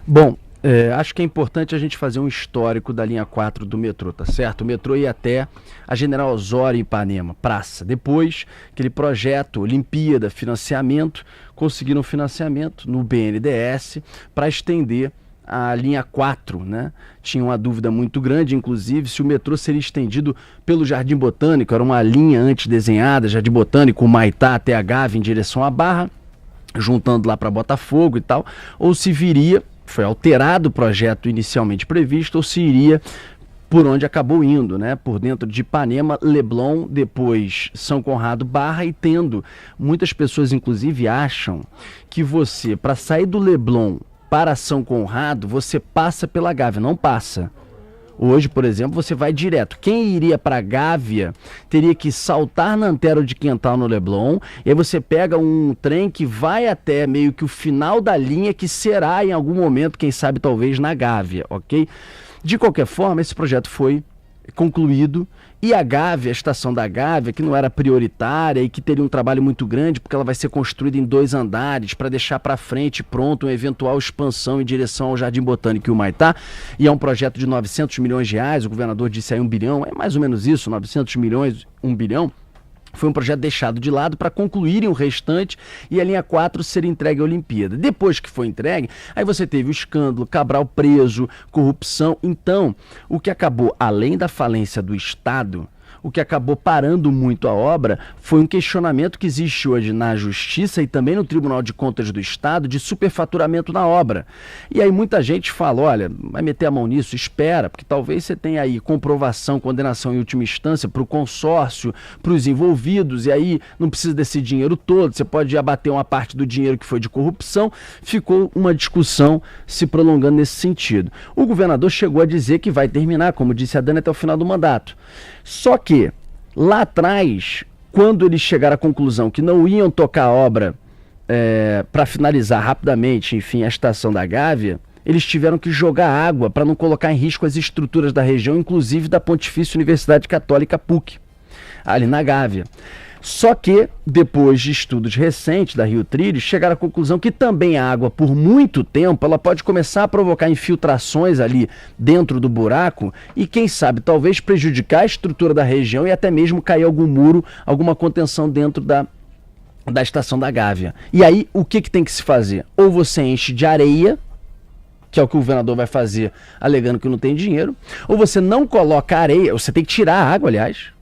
Bom, acho que é importante a gente fazer um histórico da linha 4 do metrô, tá certo? O metrô ia até a General Osório, em Ipanema, praça. Depois, aquele projeto Olimpíada, financiamento, conseguiram financiamento no BNDES para estender a linha 4, né? Tinha uma dúvida muito grande, inclusive, se o metrô seria estendido pelo Jardim Botânico, era uma linha antes desenhada, Jardim Botânico, Humaitá até a Gávea em direção à Barra, juntando lá para Botafogo e tal, ou se viria, foi alterado o projeto inicialmente previsto, ou se iria por onde acabou indo, né? Por dentro de Ipanema, Leblon, depois São Conrado, Barra, e tendo, muitas pessoas inclusive acham que você, para sair do Leblon para São Conrado, você passa pela Gávea. Não passa. Hoje, por exemplo, você vai direto. Quem iria para Gávea teria que saltar na Antero de Quental no Leblon, e aí você pega um trem que vai até meio que o final da linha, que será em algum momento, quem sabe talvez na Gávea, ok? De qualquer forma, esse projeto foi concluído, e a Gávea, a estação da Gávea, que não era prioritária e que teria um trabalho muito grande, porque ela vai ser construída em 2 andares para deixar para frente pronto uma eventual expansão em direção ao Jardim Botânico e o Humaitá, e é um projeto de 900 milhões de reais, o governador disse aí 1 bilhão, é mais ou menos isso, 900 milhões, 1 bilhão, foi um projeto deixado de lado para concluírem o restante e a linha 4 ser entregue à Olimpíada. Depois que foi entregue, aí você teve o escândalo, Cabral preso, corrupção. Então, o que acabou, além da falência do Estado, o que acabou parando muito a obra foi um questionamento que existe hoje na Justiça e também no Tribunal de Contas do Estado de superfaturamento na obra. E aí muita gente fala, olha, vai meter a mão nisso, espera, porque talvez você tenha aí comprovação, condenação em última instância para o consórcio, para os envolvidos, e aí não precisa desse dinheiro todo, você pode abater uma parte do dinheiro que foi de corrupção. Ficou uma discussão se prolongando nesse sentido. O governador chegou a dizer que vai terminar, como disse a Dani, até o final do mandato. Só que, lá atrás, quando eles chegaram à conclusão que não iam tocar a obra para finalizar rapidamente, enfim, a estação da Gávea, eles tiveram que jogar água para não colocar em risco as estruturas da região, inclusive da Pontifícia Universidade Católica PUC, ali na Gávea. Só que, depois de estudos recentes da Rio Trilhos, chegaram à conclusão que também a água, por muito tempo, ela pode começar a provocar infiltrações ali dentro do buraco e, quem sabe, talvez prejudicar a estrutura da região e até mesmo cair algum muro, alguma contenção dentro da estação da Gávea. E aí, o que tem que se fazer? Ou você enche de areia, que é o que o governador vai fazer, alegando que não tem dinheiro, ou você não coloca areia, você tem que tirar a água, aliás,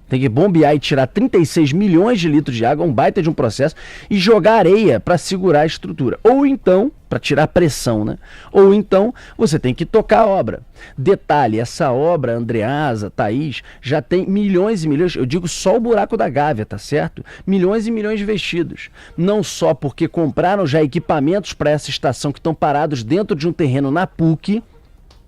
tem que bombear e tirar 36 milhões de litros de água, um baita de um processo, e jogar areia para segurar a estrutura. Ou então, para tirar a pressão, né? Ou então, você tem que tocar a obra. Detalhe, essa obra, Andreasa, Thaís, já tem milhões e milhões, eu digo só o buraco da Gávea, tá certo? Milhões e milhões investidos. Não só porque compraram já equipamentos para essa estação que estão parados dentro de um terreno na PUC,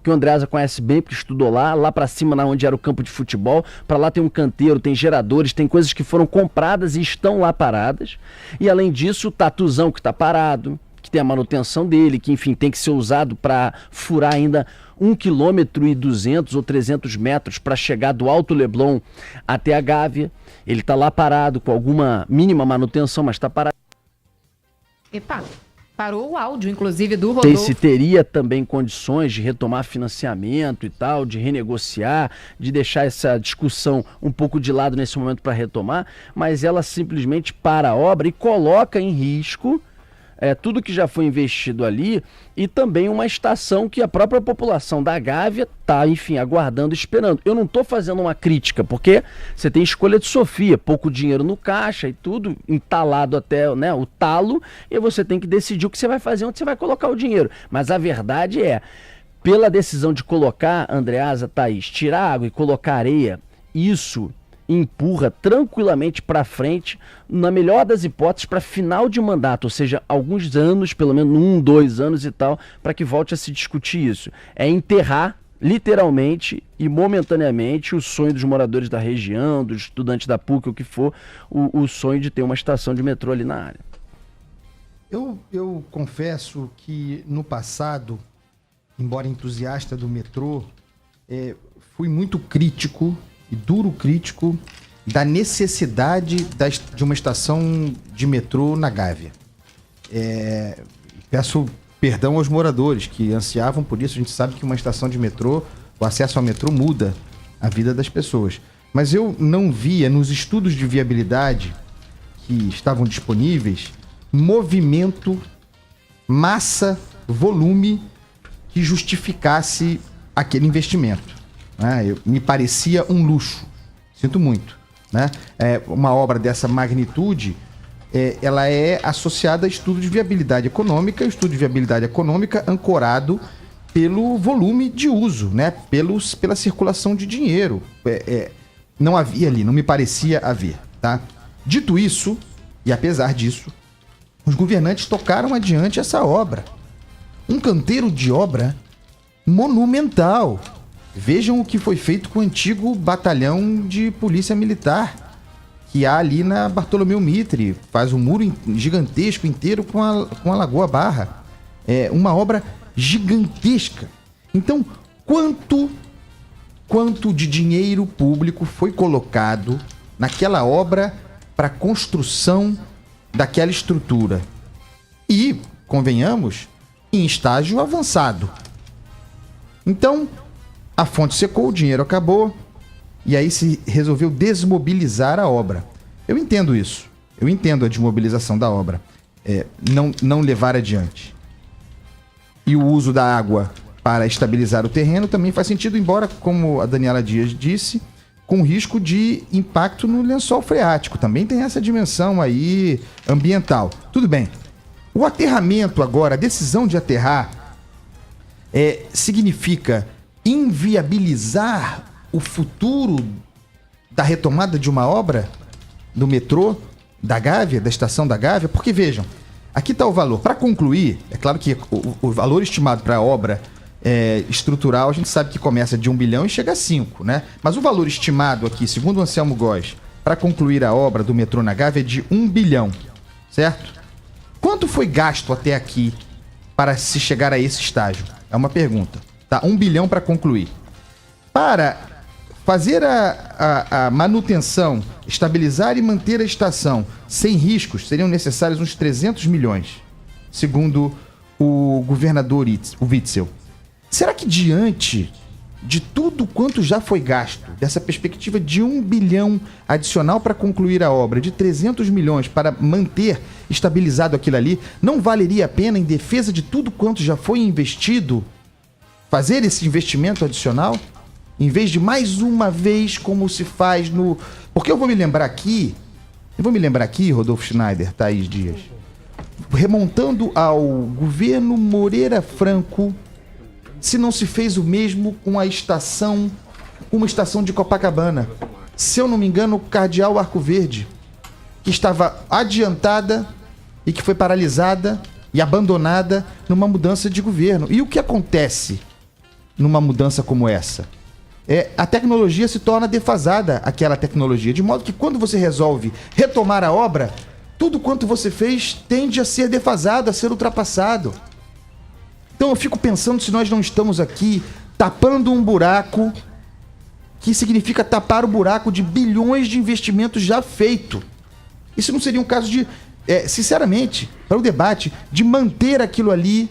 que o Andreasa conhece bem, porque estudou lá para cima, na onde era o campo de futebol, para lá tem um canteiro, tem geradores, tem coisas que foram compradas e estão lá paradas, e além disso o tatuzão que está parado, que tem a manutenção dele, que enfim tem que ser usado para furar ainda 1,2 km ou 300 metros para chegar do Alto Leblon até a Gávea. Ele está lá parado com alguma mínima manutenção, mas está parado. Epa, parou o áudio, inclusive, do Rodolfo. Se teria também condições de retomar financiamento e tal, de renegociar, de deixar essa discussão um pouco de lado nesse momento para retomar, mas ela simplesmente para a obra e coloca em risco tudo que já foi investido ali e também uma estação que a própria população da Gávea está, enfim, aguardando, esperando. Eu não estou fazendo uma crítica, porque você tem escolha de Sofia, pouco dinheiro no caixa e tudo, entalado até, né, o talo, e você tem que decidir o que você vai fazer, onde você vai colocar o dinheiro. Mas a verdade é, pela decisão de colocar, Andreasa, Thaís, tirar água e colocar areia, isso empurra tranquilamente para frente, na melhor das hipóteses, para final de mandato, ou seja, alguns anos, pelo menos 1, 2 anos e tal, para que volte a se discutir isso. É enterrar, literalmente e momentaneamente, o sonho dos moradores da região, dos estudantes da PUC, o que for, o sonho de ter uma estação de metrô ali na área. Eu confesso que no passado, embora entusiasta do metrô, fui muito crítico e duro crítico da necessidade de uma estação de metrô na Gávea. Peço perdão aos moradores que ansiavam por isso. A gente sabe que uma estação de metrô, o acesso ao metrô muda a vida das pessoas. Mas eu não via nos estudos de viabilidade que estavam disponíveis movimento, massa, volume que justificasse aquele investimento. Né? Me parecia um luxo. Sinto muito. Né? Uma obra dessa magnitude, ela é associada a estudo de viabilidade econômica, estudo de viabilidade econômica ancorado pelo volume de uso, né? Pela circulação de dinheiro. Não havia ali, não me parecia haver. Tá? Dito isso, e apesar disso, os governantes tocaram adiante essa obra. Um canteiro de obra monumental. Vejam o que foi feito com o antigo batalhão de polícia militar, que há ali na Bartolomeu Mitre. Faz um muro gigantesco inteiro com a Lagoa Barra. É uma obra gigantesca. Então, quanto de dinheiro público foi colocado naquela obra para a construção daquela estrutura? E, convenhamos, em estágio avançado. Então, a fonte secou, o dinheiro acabou, e aí se resolveu desmobilizar a obra. Eu entendo isso. Eu entendo a desmobilização da obra. Não levar adiante. E o uso da água para estabilizar o terreno também faz sentido, embora, como a Daniela Dias disse, com risco de impacto no lençol freático. Também tem essa dimensão aí ambiental. Tudo bem. O aterramento agora, a decisão de aterrar, significa inviabilizar o futuro da retomada de uma obra do metrô da Gávea, da estação da Gávea? Porque, vejam, aqui está o valor. Para concluir, é claro que o valor estimado para a obra estrutural, a gente sabe que começa de 1 bilhão e chega a 5, né? Mas o valor estimado aqui, segundo o Anselmo Góes, para concluir a obra do metrô na Gávea é de 1 bilhão, certo? Quanto foi gasto até aqui para se chegar a esse estágio? É uma pergunta. Tá, 1 bilhão para concluir. Para fazer a manutenção, estabilizar e manter a estação sem riscos, seriam necessários uns 300 milhões, segundo o governador Witzel. Será que diante de tudo quanto já foi gasto, dessa perspectiva de 1 bilhão adicional para concluir a obra, de 300 milhões para manter estabilizado aquilo ali, não valeria a pena, em defesa de tudo quanto já foi investido, fazer esse investimento adicional? Em vez de mais uma vez como se faz no... Porque eu vou me lembrar aqui, Rodolfo Schneider, Thaís Dias, remontando ao governo Moreira Franco, se não se fez o mesmo com uma estação de Copacabana. Se eu não me engano, o Cardeal Arco Verde, que estava adiantada e que foi paralisada e abandonada numa mudança de governo. E o que acontece numa mudança como essa? A tecnologia se torna defasada, aquela tecnologia, de modo que quando você resolve retomar a obra, tudo quanto você fez tende a ser defasado, a ser ultrapassado. Então eu fico pensando se nós não estamos aqui tapando um buraco que significa tapar o buraco de bilhões de investimentos já feito. Isso não seria um caso de, sinceramente, para o debate, de manter aquilo ali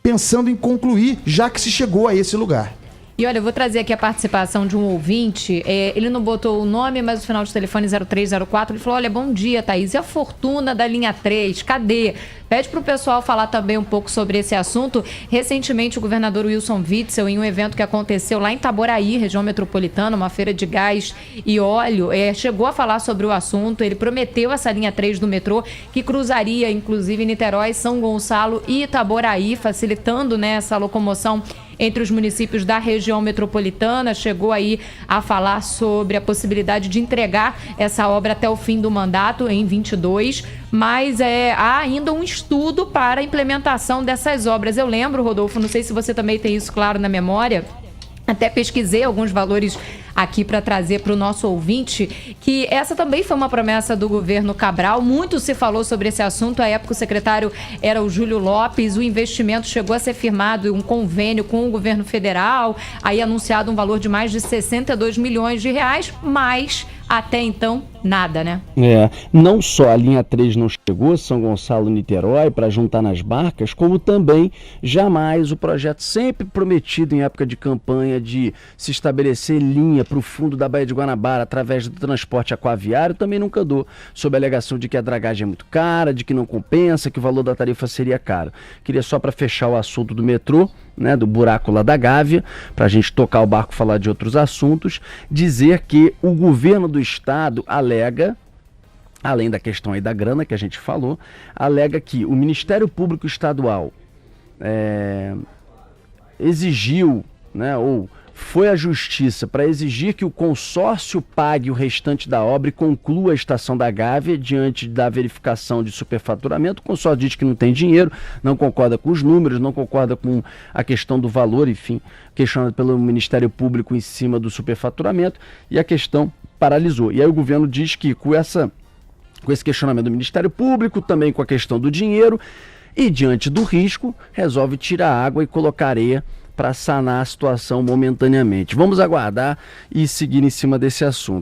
pensando em concluir, já que se chegou a esse lugar. E olha, eu vou trazer aqui a participação de um ouvinte. Ele não botou o nome, mas o final de telefone 0304. Ele falou: olha, bom dia, Thaís. E a fortuna da linha 3? Cadê? Pede para o pessoal falar também um pouco sobre esse assunto. Recentemente, o governador Wilson Witzel, em um evento que aconteceu lá em Itaboraí, região metropolitana, uma feira de gás e óleo, chegou a falar sobre o assunto. Ele prometeu essa linha 3 do metrô, que cruzaria, inclusive, Niterói, São Gonçalo e Itaboraí, facilitando, né, essa locomoção entre os municípios da região metropolitana. Chegou aí a falar sobre a possibilidade de entregar essa obra até o fim do mandato, em 22, mas há ainda um estudo para a implementação dessas obras. Eu lembro, Rodolfo, não sei se você também tem isso claro na memória, até pesquisei alguns valores aqui para trazer para o nosso ouvinte, que essa também foi uma promessa do governo Cabral. Muito se falou sobre esse assunto. À época o secretário era o Júlio Lopes. O investimento chegou a ser firmado, um convênio com o governo federal, aí anunciado um valor de mais de 62 milhões de reais, mas até então nada, né? Não só a linha 3 não chegou, São Gonçalo, Niterói, para juntar nas barcas, como também jamais o projeto sempre prometido em época de campanha de se estabelecer linha para o fundo da Baía de Guanabara através do transporte aquaviário também nunca andou, sob a alegação de que a dragagem é muito cara, de que não compensa, que o valor da tarifa seria caro. Queria só para fechar o assunto do metrô, né, do buraco lá da Gávea, para a gente tocar o barco e falar de outros assuntos, dizer que o governo do estado alega, além da questão aí da grana que a gente falou, alega que o Ministério Público Estadual exigiu, né, ou foi à justiça para exigir que o consórcio pague o restante da obra e conclua a estação da Gávea diante da verificação de superfaturamento. O consórcio diz que não tem dinheiro, não concorda com os números, não concorda com a questão do valor, enfim, questionado pelo Ministério Público em cima do superfaturamento, e a questão paralisou. E aí o governo diz que com esse questionamento do Ministério Público, também com a questão do dinheiro, e diante do risco, resolve tirar água e colocar areia para sanar a situação momentaneamente. Vamos aguardar e seguir em cima desse assunto.